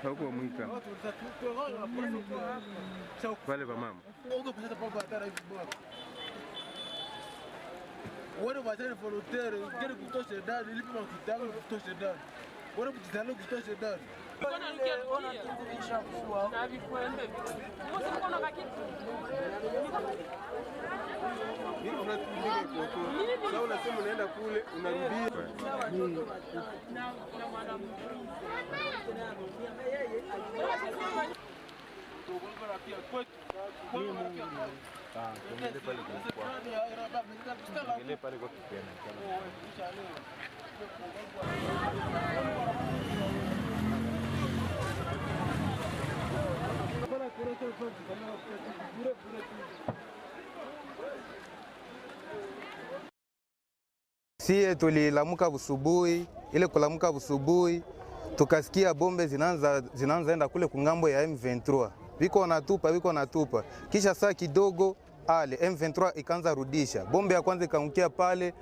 Huko mwika. Wale wa mama. Wale wazee volunteer, ngine kutosha ndani, ilipo makitano kutosha ndani. Wale kutosha kutosha ndani. Sasa unasema unaenda kule unarudia. Sie tulilamuka busubuhi, ile kulamuka busubuhi tukasikia bombe zinaanza enda kule kungambo ya M23. Viko natupa. Kisha saa kidogo ale M23 ikaanza rudisha. Bombe ya kwanza ikaangukia pale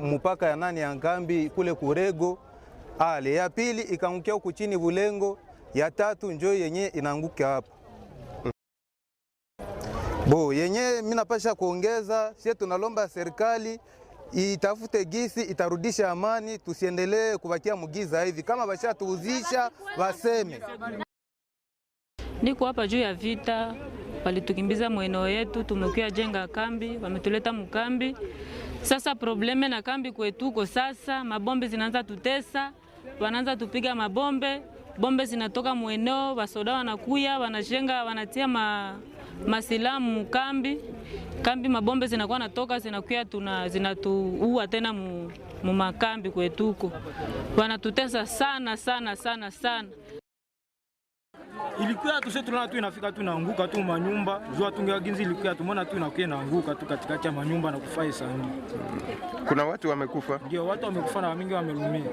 mpaka ya nani ya Ngambi kule Kurego. Ale ya pili ikaangukia huku chini Bulengo, ya tatu njoo yenye inaanguka hapa. Yenye mimi napasha kuongeza, sisi tunalomba serikali itafute gisi itarudisha amani, tusiendelee kubakia mugiza hivi. Kama basha tuuzisha waseme. Niko hapa juu ya vita, walitukimbiza mweneo yetu, tumekuja jenga kambi, wametuleta mkambi. Sasa probleme na kambi kwetuko sasa, mabombe zinaanza tutesa, wanaanza tupiga mabombe, bombe zinatoka mweneo, wasoda wanakuya, wanajenga, wanatia masilamu mkambi. Kambi mabombe zinakuwa natoka zinakuya zinatuua tena mu makambi kwetuko. Wanatutesa sana. Ilikuwa tu sisi tunaona tu inafika tu inaanguka tu manyumba, jua tungeaginzi ilikuwa tumeona tu inakuwa inaanguka tu katikati ya manyumba na kufai sana. Kuna watu wamekufa? Ndio, watu wamekufa na wengi wamelumia.